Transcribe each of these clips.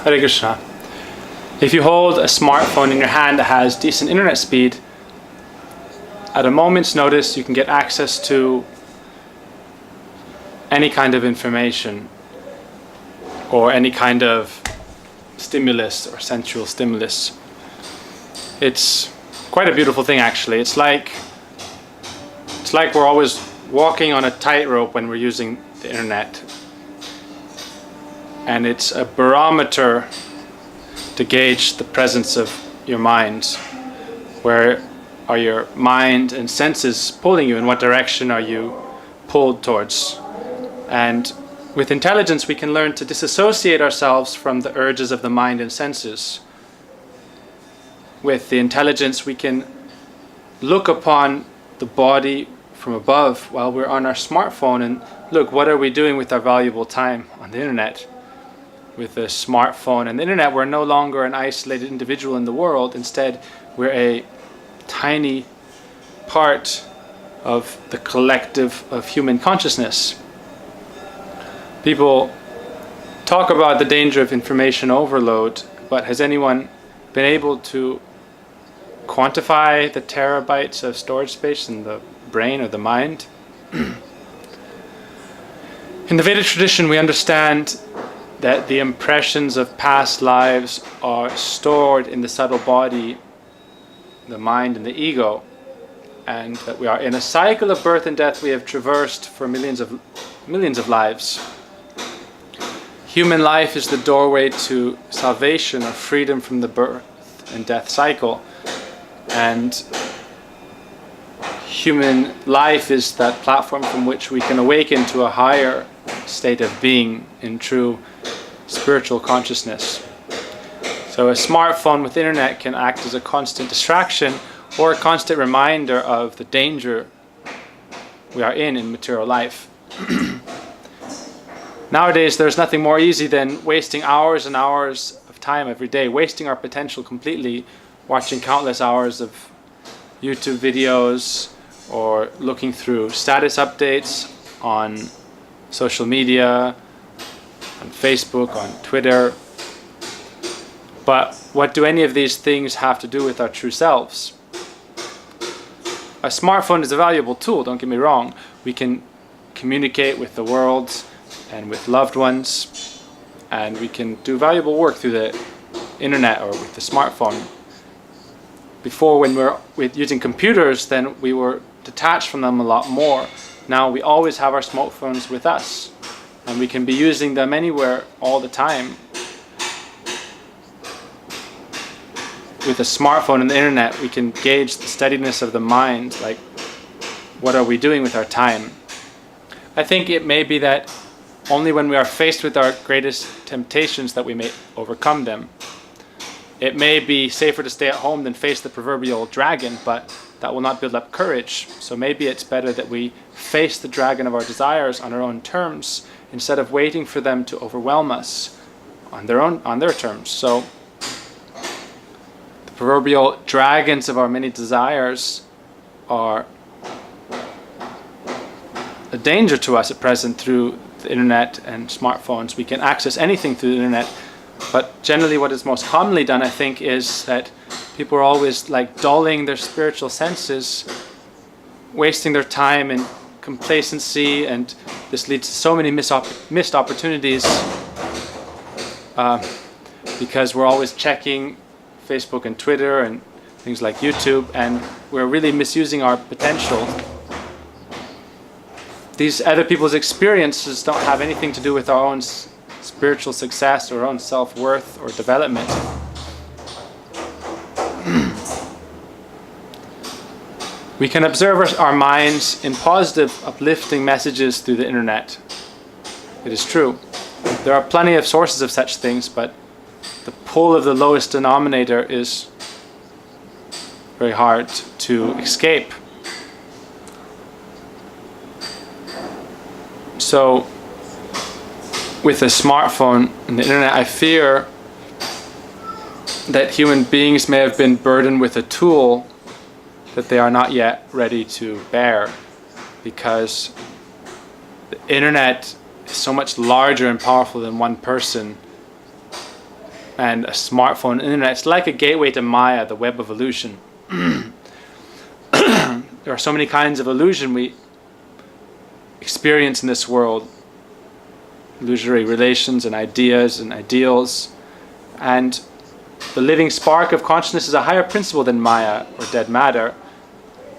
Hare Krishna. If you hold a smartphone in your hand that has decent internet speed, at a moment's notice you can get access to any kind of information or any kind of stimulus or sensual stimulus. It's quite a beautiful thing, actually. It's like we're always walking on a tightrope when we're using the internet. And it's a barometer to gauge the presence of your mind. Where are your mind and senses pulling you? In what direction are you pulled towards? And with intelligence we can learn to disassociate ourselves from the urges of the mind and senses. With the intelligence we can look upon the body from above while we're on our smartphone and look, what are we doing with our valuable time on the internet? With the smartphone and the internet, we're no longer an isolated individual in the world. Instead, we're a tiny part of the collective of human consciousness. People talk about the danger of information overload, but has anyone been able to quantify the terabytes of storage space in the brain or the mind? In the Vedic tradition, we understand that the impressions of past lives are stored in the subtle body, the mind and the ego, and that we are in a cycle of birth and death we have traversed for millions of lives. Human life is the doorway to salvation or freedom from the birth and death cycle, and human life is that platform from which we can awaken to a higher state of being in true spiritual consciousness. So a smartphone with internet can act as a constant distraction or a constant reminder of the danger we are in material life. Nowadays there's nothing more easy than wasting hours and hours of time every day, wasting our potential completely, watching countless hours of YouTube videos or looking through status updates on social media, on Facebook, on Twitter. But what do any of these things have to do with our true selves? A smartphone is a valuable tool, don't get me wrong. We can communicate with the world and with loved ones, and we can do valuable work through the internet or with the smartphone. Before, when we were using computers, then we were detached from them a lot more. Now we always have our smartphones with us, and we can be using them anywhere all the time. With a smartphone and the internet, we can gauge the steadiness of the mind, like what are we doing with our time. I think it may be that only when we are faced with our greatest temptations that we may overcome them. It may be safer to stay at home than face the proverbial dragon, but that will not build up courage. So maybe it's better that we face the dragon of our desires on our own terms, instead of waiting for them to overwhelm us on their terms. So the proverbial dragons of our many desires are a danger to us at present through the internet and smartphones. We can access anything through the internet, but generally what is most commonly done, I think, is that people are always like dulling their spiritual senses, wasting their time in complacency, and this leads to so many missed opportunities because we're always checking Facebook and Twitter and things like YouTube, and we're really misusing our potential. These other people's experiences don't have anything to do with our own spiritual success or our own self-worth or development. We can observe our minds in positive, uplifting messages through the internet. It is true. There are plenty of sources of such things, but the pull of the lowest denominator is very hard to escape. So, with a smartphone and the internet, I fear that human beings may have been burdened with a tool that they are not yet ready to bear, because the internet is so much larger and powerful than one person and a smartphone and internet, it's like a gateway to Maya, the web of illusion. There are so many kinds of illusion we experience in this world. Illusory relations and ideas and ideals. And the living spark of consciousness is a higher principle than Maya or dead matter.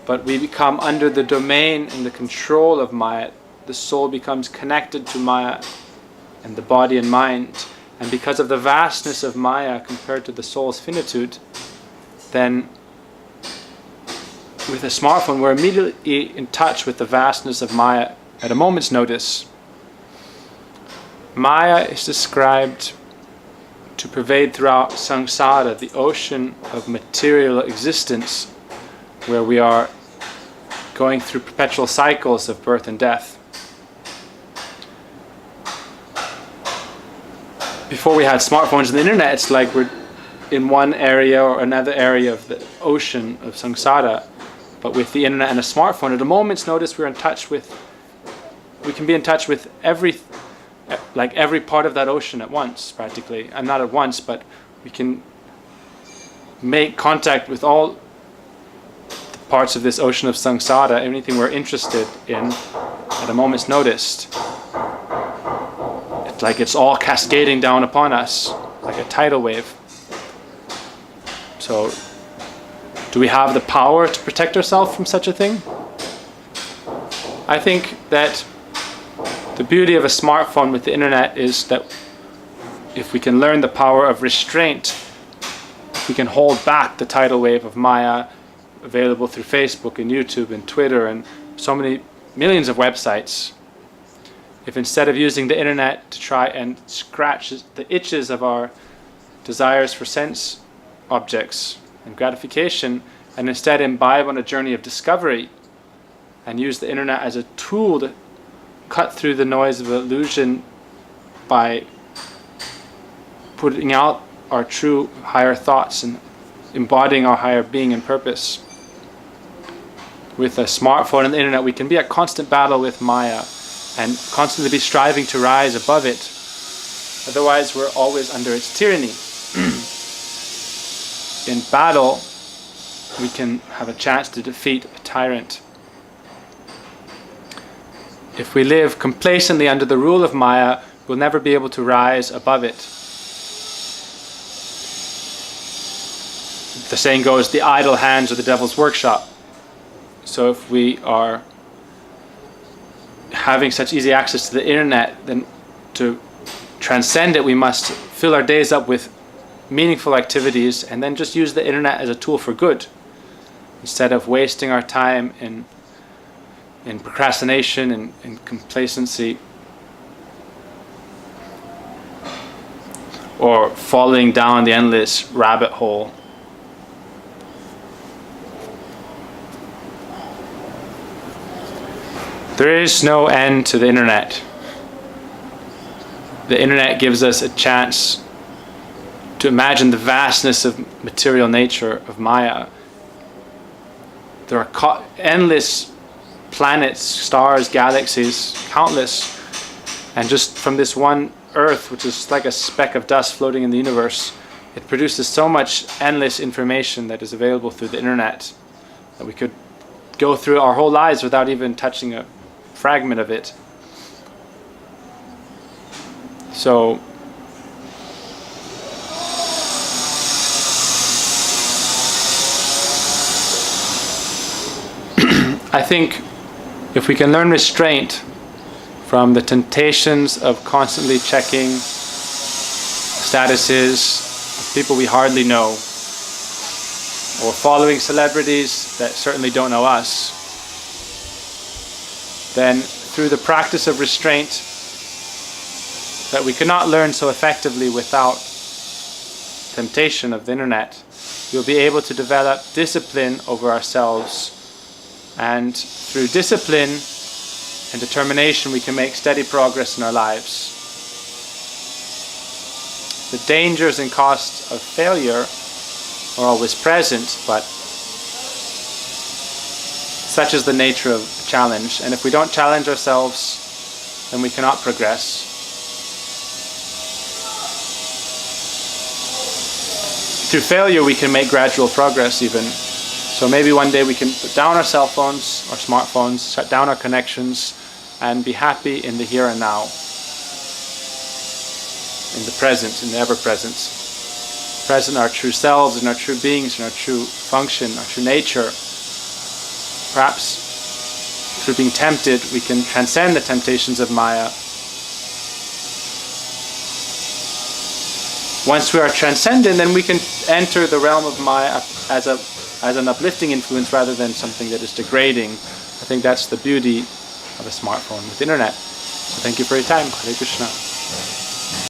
But we become under the domain and the control of Maya. The soul becomes connected to Maya and the body and mind. And because of the vastness of Maya compared to the soul's finitude, then with a smartphone we're immediately in touch with the vastness of Maya at a moment's notice. Maya is described to pervade throughout samsara, the ocean of material existence, where we are going through perpetual cycles of birth and death. Before we had smartphones and the internet, it's like we're in one area or another area of the ocean of samsara. But with the internet and a smartphone, at a moment's notice, we can be in touch with every part of that ocean at once, practically. And not at once, but we can make contact with all the parts of this ocean of samsara, anything we're interested in, at a moment's notice. It's like it's all cascading down upon us, like a tidal wave. So, do we have the power to protect ourselves from such a thing? I think that the beauty of a smartphone with the internet is that if we can learn the power of restraint, if we can hold back the tidal wave of Maya available through Facebook and YouTube and Twitter and so many millions of websites, if instead of using the internet to try and scratch the itches of our desires for sense objects and gratification, and instead imbibe on a journey of discovery and use the internet as a tool to cut through the noise of illusion by putting out our true higher thoughts and embodying our higher being and purpose. With a smartphone and the internet, we can be at constant battle with Maya and constantly be striving to rise above it. Otherwise, we're always under its tyranny. In battle, we can have a chance to defeat a tyrant. If we live complacently under the rule of Maya, we'll never be able to rise above it. The saying goes, the idle hands are the devil's workshop. So if we are having such easy access to the internet, then to transcend it, we must fill our days up with meaningful activities and then just use the internet as a tool for good, instead of wasting our time in procrastination and in complacency, or falling down the endless rabbit hole. There is no end to the internet. The internet gives us a chance to imagine the vastness of material nature of Maya. There are endless planets, stars, galaxies, countless. And just from this one Earth, which is like a speck of dust floating in the universe, it produces so much endless information that is available through the internet that we could go through our whole lives without even touching a fragment of it. So I think if we can learn restraint from the temptations of constantly checking statuses of people we hardly know, or following celebrities that certainly don't know us, then through the practice of restraint that we cannot learn so effectively without temptation of the internet, we'll be able to develop discipline over ourselves. And through discipline and determination, we can make steady progress in our lives. The dangers and costs of failure are always present, but such is the nature of the challenge. And if we don't challenge ourselves, then we cannot progress. through failure we can make gradual progress even. So maybe one day we can put down our cell phones, our smartphones, shut down our connections, and be happy in the here and now, in the present, in the ever-present. Present our true selves and our true beings and our true function, our true nature. Perhaps through being tempted, we can transcend the temptations of Maya. Once we are transcendent, then we can enter the realm of Maya as an uplifting influence rather than something that is degrading. I think that's the beauty of a smartphone with the internet. So thank you for your time. Hare Krishna.